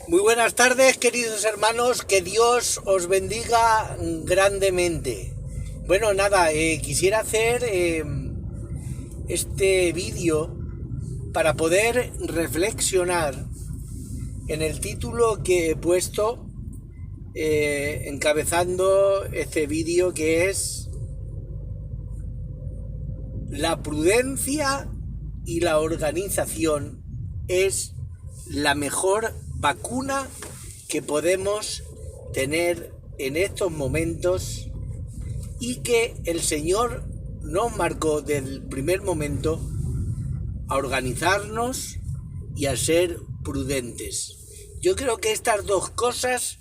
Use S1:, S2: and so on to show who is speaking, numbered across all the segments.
S1: Muy buenas tardes, queridos hermanos, que Dios os bendiga grandemente. Bueno, nada, quisiera hacer este vídeo para poder reflexionar en el título que he puesto encabezando este vídeo, que es la prudencia y la organización es la mejor vacuna que podemos tener en estos momentos, y que el Señor nos marcó desde el primer momento a organizarnos y a ser prudentes. Yo creo que estas dos cosas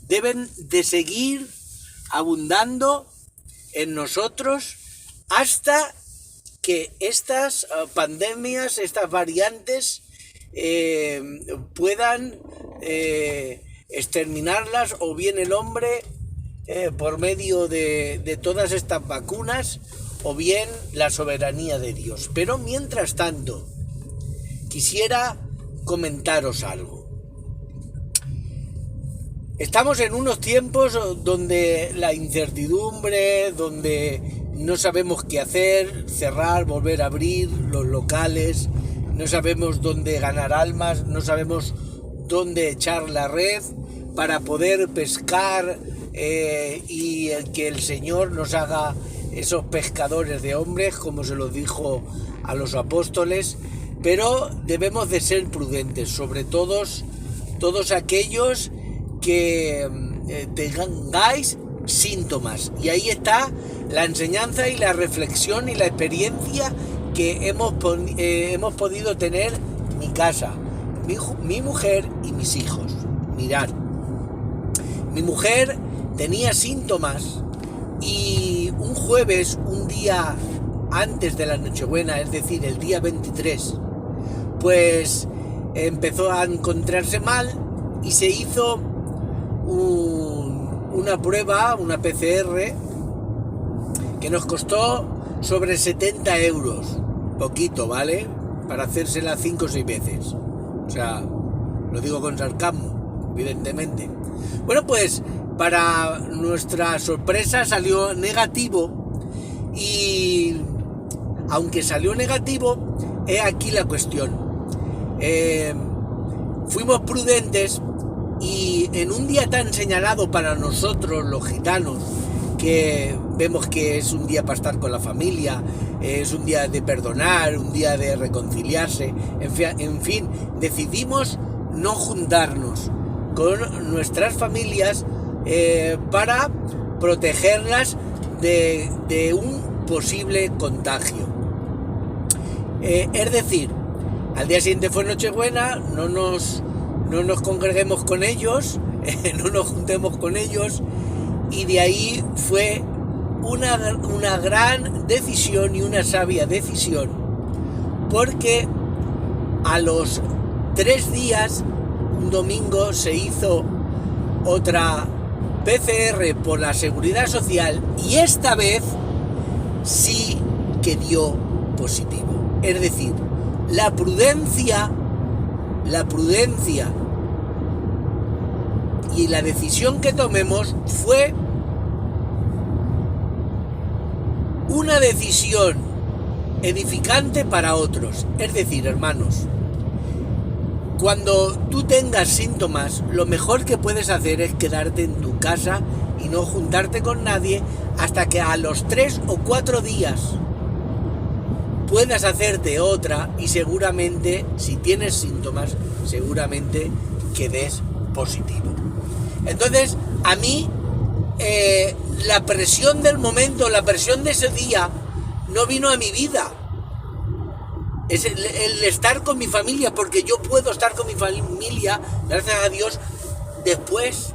S1: deben de seguir abundando en nosotros hasta que estas pandemias, estas variantes puedan exterminarlas, o bien el hombre por medio de todas estas vacunas, o bien la soberanía de Dios. Pero mientras tanto, quisiera comentaros algo. Estamos en unos tiempos donde la incertidumbre, donde no sabemos qué hacer, cerrar, volver a abrir los locales, no sabemos dónde ganar almas, no sabemos dónde echar la red para poder pescar y que el Señor nos haga esos pescadores de hombres, como se los dijo a los apóstoles. Pero debemos de ser prudentes, sobre todos aquellos que tengáis síntomas. Y ahí está la enseñanza y la reflexión y la experiencia que hemos podido tener en mi casa, mi mujer y mis hijos. Mirad, mi mujer tenía síntomas y un jueves, un día antes de la Nochebuena, es decir, el día 23, pues empezó a encontrarse mal y se hizo una prueba, una PCR, que nos costó sobre 70 euros, poquito, ¿vale? Para hacérsela 5 o 6 veces. O sea, lo digo con sarcasmo, evidentemente. Bueno, pues para nuestra sorpresa salió negativo, y aunque salió negativo, he aquí la cuestión. Fuimos prudentes, y en un día tan señalado para nosotros los gitanos, que vemos que es un día para estar con la familia, es un día de perdonar, un día de reconciliarse, en fin, decidimos no juntarnos con nuestras familias para protegerlas de un posible contagio. Es decir, al día siguiente fue Nochebuena, no nos congreguemos con ellos, no nos juntemos con ellos, y de ahí fue una gran decisión y una sabia decisión, porque a los 3 días, un domingo, se hizo otra PCR por la Seguridad Social y esta vez sí que dio positivo. Es decir, la prudencia y la decisión que tomemos fue una decisión edificante para otros. Es decir, hermanos, cuando tú tengas síntomas, lo mejor que puedes hacer es quedarte en tu casa y no juntarte con nadie hasta que a los 3 o 4 días puedas hacerte otra y seguramente, si tienes síntomas, seguramente que des positivo. Entonces, a mí, la presión del momento, la presión de ese día, no vino a mi vida. Es el estar con mi familia, porque yo puedo estar con mi familia, gracias a Dios, después.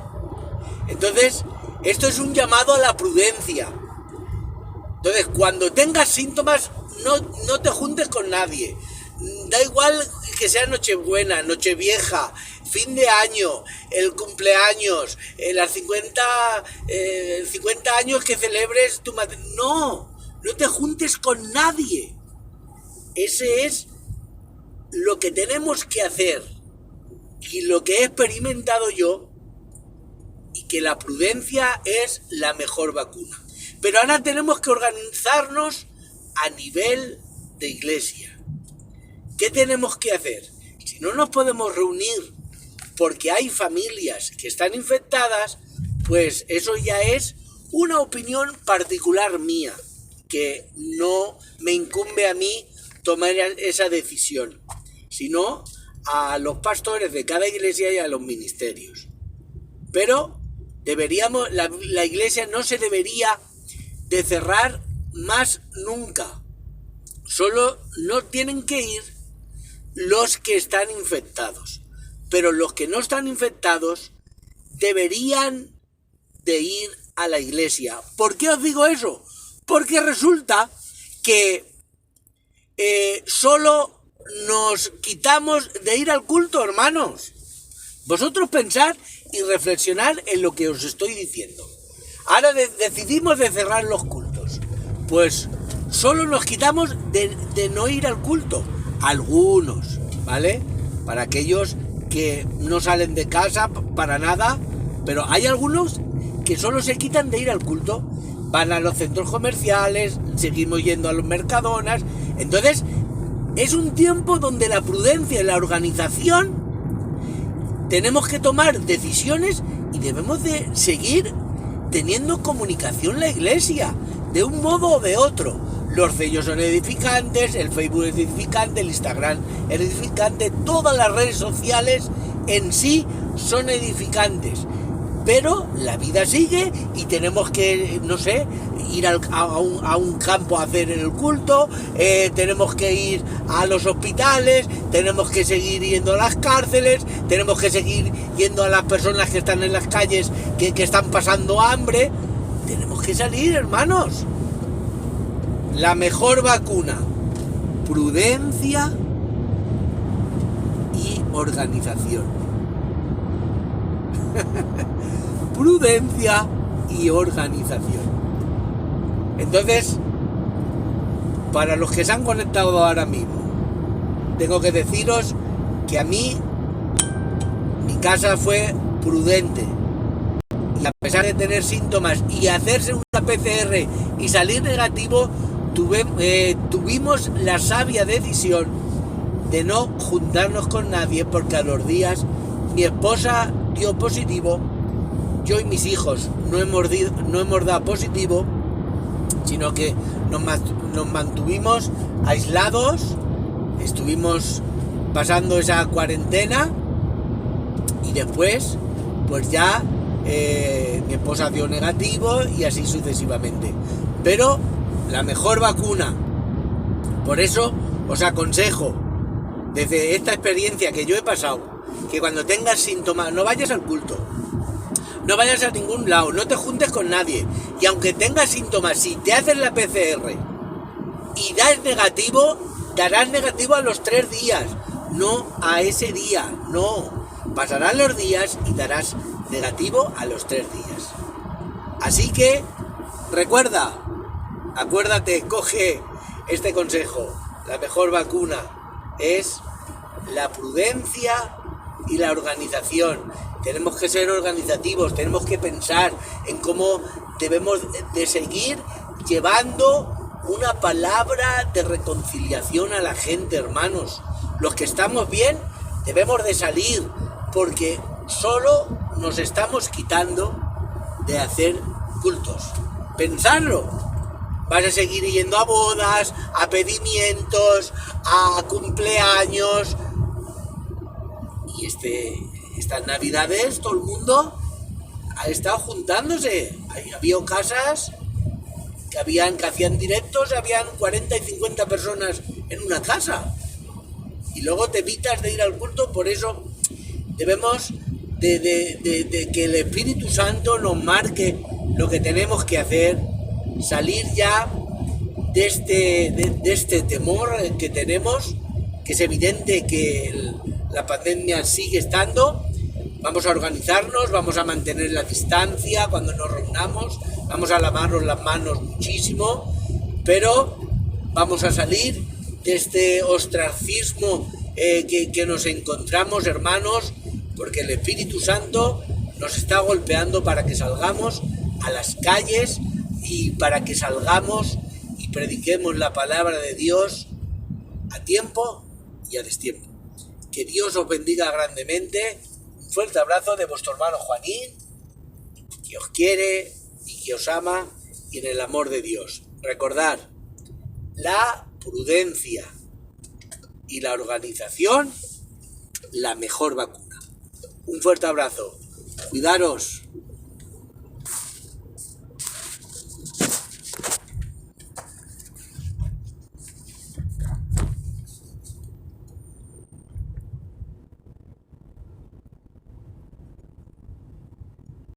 S1: Entonces, esto es un llamado a la prudencia. Entonces, cuando tengas síntomas, no te juntes con nadie. Da igual que sea Nochebuena, Nochevieja, fin de año, el cumpleaños, las 50 años que celebres tu matrimonio. No te juntes con nadie. Ese es lo que tenemos que hacer y lo que he experimentado yo, y que la prudencia es la mejor vacuna. Pero ahora tenemos que organizarnos a nivel de iglesia. ¿Qué tenemos que hacer? Si no nos podemos reunir porque hay familias que están infectadas, pues eso ya es una opinión particular mía, que no me incumbe a mí tomar esa decisión, sino a los pastores de cada iglesia y a los ministerios. Pero la iglesia no se debería de cerrar más nunca. Solo no tienen que ir los que están infectados, pero los que no están infectados deberían de ir a la iglesia. ¿Por qué os digo eso? Porque resulta que solo nos quitamos de ir al culto, hermanos. Vosotros pensad y reflexionad en lo que os estoy diciendo. Ahora decidimos de cerrar los cultos. Pues solo nos quitamos de no ir al culto. Algunos, ¿vale? Para aquellos que no salen de casa para nada, pero hay algunos que solo se quitan de ir al culto. Van a los centros comerciales, seguimos yendo a los mercadonas. Entonces, es un tiempo donde la prudencia y la organización tenemos que tomar decisiones y debemos de seguir teniendo comunicación la iglesia, de un modo o de otro. Los sellos son edificantes, el Facebook es edificante, el Instagram es edificante, todas las redes sociales en sí son edificantes. Pero la vida sigue y tenemos que, no sé, ir a un campo a hacer el culto, tenemos que ir a los hospitales, tenemos que seguir yendo a las cárceles, tenemos que seguir yendo a las personas que están en las calles, que están pasando hambre. Tenemos que salir, hermanos. La mejor vacuna: prudencia y organización. Prudencia y organización. Entonces, para los que se han conectado ahora mismo, tengo que deciros que a mí mi casa fue prudente, y a pesar de tener síntomas y hacerse una PCR y salir negativo, tuvimos la sabia decisión de no juntarnos con nadie, porque a los días mi esposa dio positivo, yo y mis hijos no hemos dado positivo, sino que nos mantuvimos aislados, estuvimos pasando esa cuarentena y después pues ya mi esposa dio negativo y así sucesivamente. Pero la mejor vacuna, por eso os aconsejo, desde esta experiencia que yo he pasado, que cuando tengas síntomas no vayas al culto, no vayas a ningún lado, no te juntes con nadie, y aunque tengas síntomas, si te haces la PCR y das negativo, darás negativo a los 3 días, no a ese día, no, pasarán los días y darás negativo a los 3 días. Así que acuérdate, coge este consejo. La mejor vacuna es la prudencia y la organización. Tenemos que ser organizativos, tenemos que pensar en cómo debemos de seguir llevando una palabra de reconciliación a la gente, hermanos. Los que estamos bien debemos de salir, porque solo nos estamos quitando de hacer cultos. Pensadlo. Vas a seguir yendo a bodas, a pedimientos, a cumpleaños. Y estas navidades todo el mundo ha estado juntándose. Había casas que hacían directos, habían 40 y 50 personas en una casa. Y luego te evitas de ir al culto. Por eso debemos de que el Espíritu Santo nos marque lo que tenemos que hacer, salir ya de este temor que tenemos, que es evidente que la pandemia sigue estando. Vamos a organizarnos, vamos a mantener la distancia cuando nos reunamos, vamos a lavarnos las manos muchísimo, pero vamos a salir de este ostracismo que nos encontramos, hermanos, porque el Espíritu Santo nos está golpeando para que salgamos a las calles y para que salgamos y prediquemos la palabra de Dios a tiempo y a destiempo. Que Dios os bendiga grandemente. Un fuerte abrazo de vuestro hermano Juanín, que os quiere y que os ama, y en el amor de Dios. Recordad, la prudencia y la organización, la mejor vacuna. Un fuerte abrazo. Cuidaros.